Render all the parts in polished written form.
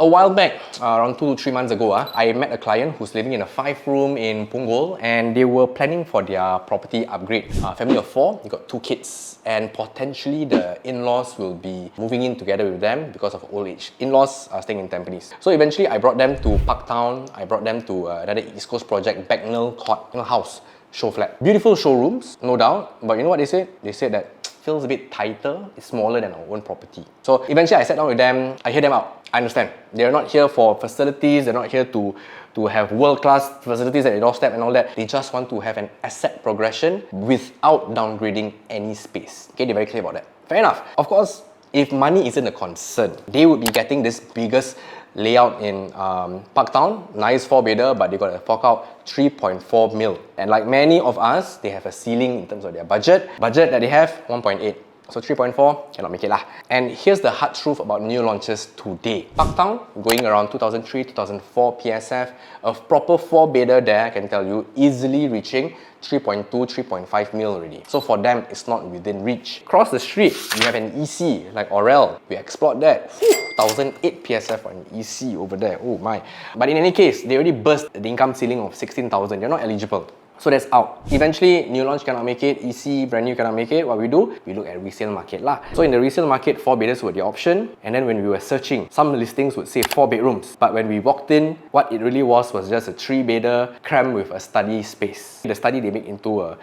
A while back, around 2 to 3 months ago, I met a client who's living in a 5-room in Punggol, and they were planning for their property upgrade. Family of 4, they got 2 kids, and potentially the in-laws will be moving in together with them because of old age. In-laws are staying in Tampines. So eventually I brought them to Parktown, I brought them to another East Coast project, Bagnell Court House, show flat. Beautiful showrooms, no doubt, but you know what they said? They said that feels a bit tighter, it's smaller than our own property. So eventually I sat down with them, I hear them out. I understand. They're not here for facilities, they're not here to have world-class facilities at their doorstep and all that. They just want to have an asset progression without downgrading any space. Okay, they're very clear about that. Fair enough. Of course, if money isn't a concern, they would be getting this biggest layout in Parktown, nice 4-bedder, but they got a fork out 3.4 mil. And like many of us, they have a ceiling in terms of their budget. Budget that they have, 1.8. So 3.4, cannot make it lah. And here's the hard truth about new launches today. Parktown, going around 2003, 2004 PSF, a proper 4-bedder there, I can tell you, easily reaching 3.2, 3.5 mil already. So for them, it's not within reach. Across the street, you have an EC like Orel. We explored that. 1008 PSF on EC over there. Oh my. But in any case, they already burst the income ceiling of 16,000. You're not eligible. So that's out. Eventually, new launch cannot make it, EC, brand new cannot make it. What we do? We look at resale market lah. So in the resale market, 4-bedders were the option. And then when we were searching, some listings would say 4 bedrooms. But when we walked in, what it really was just a 3-bedder crammed with a study space. The study they make into a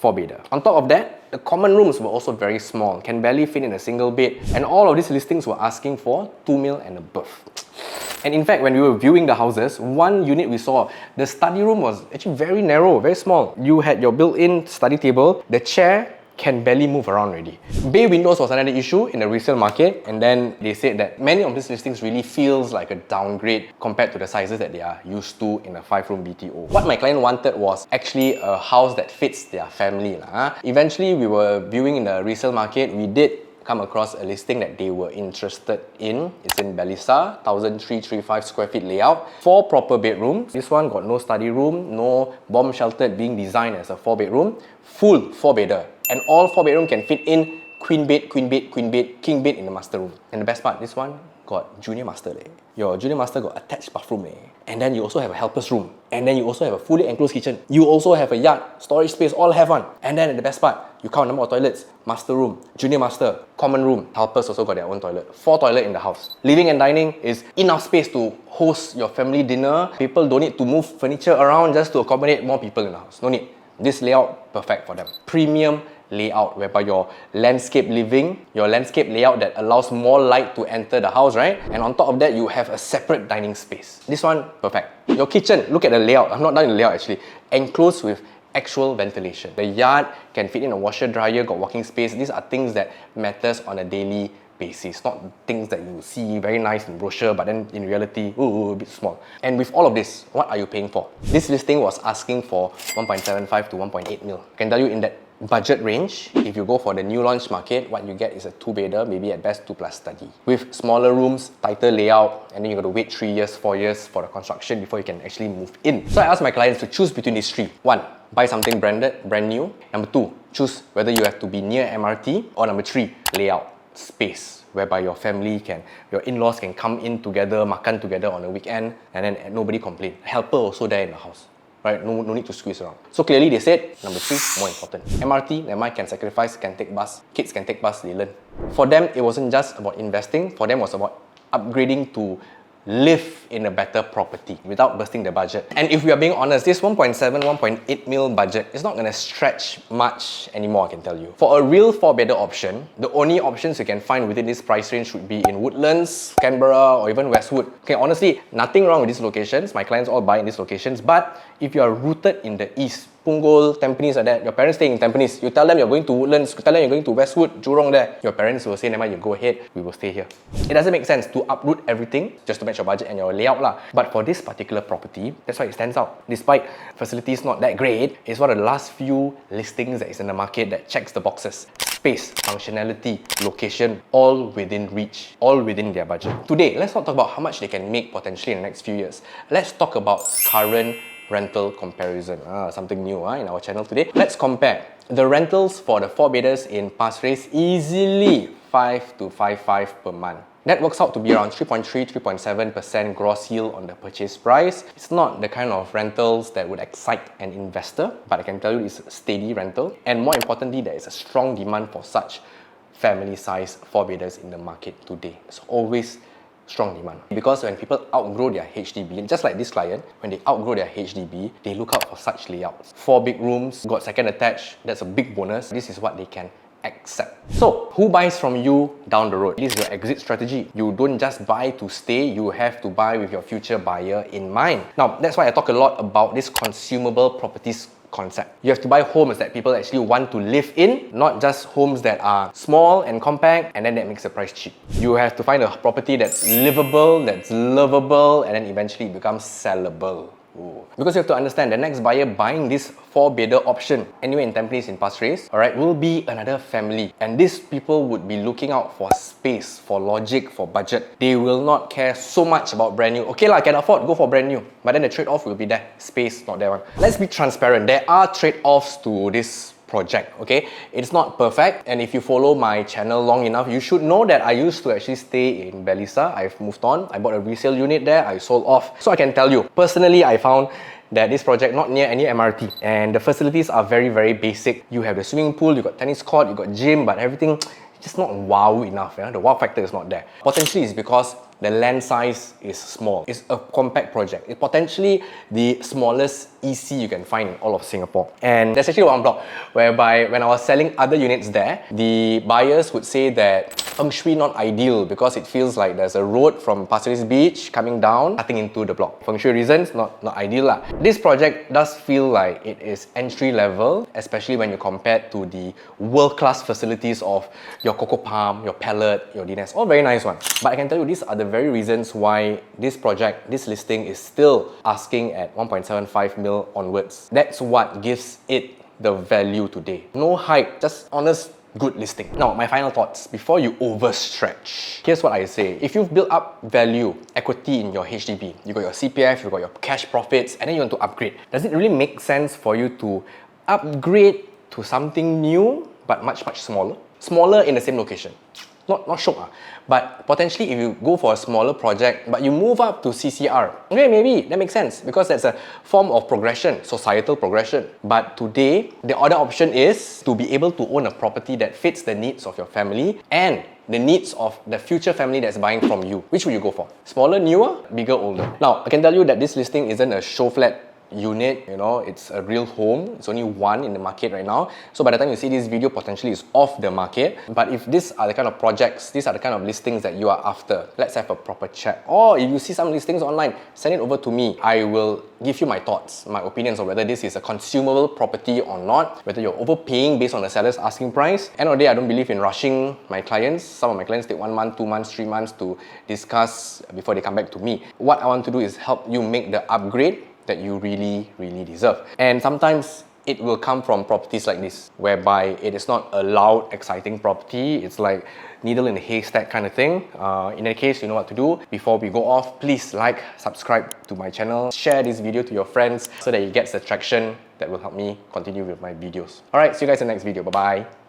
4-bedder. On top of that, the common rooms were also very small, can barely fit in a single bed. And all of these listings were asking for 2 mil and above. And in fact, when we were viewing the houses, one unit we saw, the study room was actually very narrow, very small. You had your built-in study table, the chair can barely move around already. Bay windows was another issue in the resale market, and then they said that many of these listings really feels like a downgrade compared to the sizes that they are used to in a 5-room BTO. What my client wanted was actually a house that fits their family. Eventually, we were viewing in the resale market, we did come across a listing that they were interested in. It's in Belisa, 1,335 square feet layout, 4 proper bedrooms. This one got no study room, no bomb sheltered, being designed as a 4-bedroom, full 4-bedder. And all 4-bedroom can fit in queen bed, queen bed, queen bed, king bed in the master room. And the best part, this one got junior master. Your junior master got attached bathroom. And then you also have a helper's room. And then you also have a fully enclosed kitchen. You also have a yard, storage space, all have one. And then the best part, you count number of toilets, master room, junior master, common room. Helpers also got their own toilet. 4 toilets in the house. Living and dining is enough space to host your family dinner. People don't need to move furniture around just to accommodate more people in the house. No need. This layout, perfect for them. Premium layout, whereby your landscape living, your landscape layout that allows more light to enter the house, right? And on top of that, you have a separate dining space. This one, perfect. Your kitchen, look at the layout. I'm not done in the layout actually. Enclosed with actual ventilation. The yard can fit in a washer dryer, got walking space. These are things that matters on a daily basis, not things that you see very nice in brochure, but then in reality, a bit small. And with all of this, what are you paying for? This listing was asking for 1.75 to 1.8 mil. I can tell you in that budget range, if you go for the new launch market, what you get is a 2-bedder, maybe at best 2+ study. With smaller rooms, tighter layout, and then you got to wait 3 years, 4 years for the construction before you can actually move in. So I asked my clients to choose between these 3. 1, buy something branded, brand new. Number 2, choose whether you have to be near MRT. Or number 3, layout, space, whereby your family can, your in-laws can come in together, makan together on a weekend, and then nobody complain. Helper also there in the house. Right? No need to squeeze around. So clearly they said, number 3, more important. MRT, never mind, can sacrifice, can take bus. Kids can take bus, they learn. For them, it wasn't just about investing. For them, it was about upgrading to live in a better property without bursting the budget. And if we are being honest, this 1.7, 1.8 mil budget is not going to stretch much anymore, I can tell you. For a real 4-bedder option, the only options you can find within this price range would be in Woodlands, Canberra, or even Westwood. Okay, honestly, nothing wrong with these locations. My clients all buy in these locations. But if you are rooted in the East, Punggol, Tampines like that, your parents staying in Tampines, you tell them you're going to Woodlands, you tell them you're going to Westwood, Jurong there, your parents will say, never mind, you go ahead, we will stay here. It doesn't make sense to uproot everything just to match your budget and your layout lah. But for this particular property, that's why it stands out. Despite facilities not that great, it's one of the last few listings that is in the market that checks the boxes. Space, functionality, location, all within reach, all within their budget. Today, let's not talk about how much they can make potentially in the next few years. Let's talk about current rental comparison. Something new in our channel today. Let's compare. The rentals for the 4-bedders in Pasir Ris easily 5 to 5.5 per month. That works out to be around 3.3-3.7% gross yield on the purchase price. It's not the kind of rentals that would excite an investor, but I can tell you it's a steady rental. And more importantly, there is a strong demand for such family-sized 4-bedders in the market today. It's always strong demand. Because when people outgrow their HDB, just like this client, when they outgrow their HDB, they look out for such layouts. 4 big rooms, got second attached, that's a big bonus. This is what they can accept. So, who buys from you down the road? This is your exit strategy. You don't just buy to stay, you have to buy with your future buyer in mind. Now, that's why I talk a lot about this consumable properties concept. You have to buy homes that people actually want to live in, not just homes that are small and compact and then that makes the price cheap. You have to find a property that's livable, that's lovable, and then eventually it becomes sellable. Ooh. Because you have to understand, the next buyer buying this 4-bedder option anywhere in Tampines in Pasir Ris, alright, will be another family. And these people would be looking out for space, for logic, for budget. They will not care so much about brand new. Okay lah, can afford, go for brand new. But then the trade-off will be there. Space, not there one. Let's be transparent. There are trade-offs to this project, okay? It's not perfect, and if you follow my channel long enough, you should know that I used to actually stay in Belisa. I've moved on. I bought a resale unit there. I sold off. So I can tell you, personally, I found that this project not near any MRT, and the facilities are very, very basic. You have the swimming pool, you got tennis court, you got gym, but everything just not wow enough. Yeah? The wow factor is not there. Potentially it's because the land size is small. It's a compact project. It's potentially the smallest EC you can find in all of Singapore. And there's actually one block whereby when I was selling other units there, the buyers would say that feng shui not ideal because it feels like there's a road from Pasir Ris Beach coming down, cutting into the block. Feng shui reasons, not ideal lah. This project does feel like it is entry level, especially when you compare to the world-class facilities of your Coco Palm, your Palette, your DNS, all very nice ones. But I can tell you these are the very reasons why this project, this listing is still asking at 1.75 mil onwards. That's what gives it the value today. No hype, just honest, good listing. Now, my final thoughts before you overstretch. Here's what I say. If you've built up value, equity in your HDB, you got your CPF, you got your cash profits, and then you want to upgrade, does it really make sense for you to upgrade to something new but much smaller? Smaller in the same location. Not shiok, but potentially if you go for a smaller project but you move up to CCR, okay, maybe that makes sense because that's a form of progression, societal progression. But today, the other option is to be able to own a property that fits the needs of your family and the needs of the future family that's buying from you. Which would you go for? Smaller, newer, bigger, older? Now, I can tell you that this listing isn't a show flat unit, you know, it's a real home. It's only one in the market right now. So by the time you see this video, potentially it's off the market. But if these are the kind of projects, these are the kind of listings that you are after, let's have a proper chat. Or if you see some listings online, send it over to me. I will give you my thoughts, my opinions on whether this is a consumable property or not, whether you're overpaying based on the seller's asking price. End of the day, I don't believe in rushing my clients. Some of my clients take 1 month, 2 months, 3 months to discuss before they come back to me. What I want to do is help you make the upgrade that you really deserve. And sometimes it will come from properties like this, whereby it is not a loud, exciting property. It's like needle in a haystack kind of thing. In any case, you know what to do. Before we go off, please like, subscribe to my channel, share this video to your friends so that it gets the traction that will help me continue with my videos. Alright, see you guys in the next video. Bye-bye.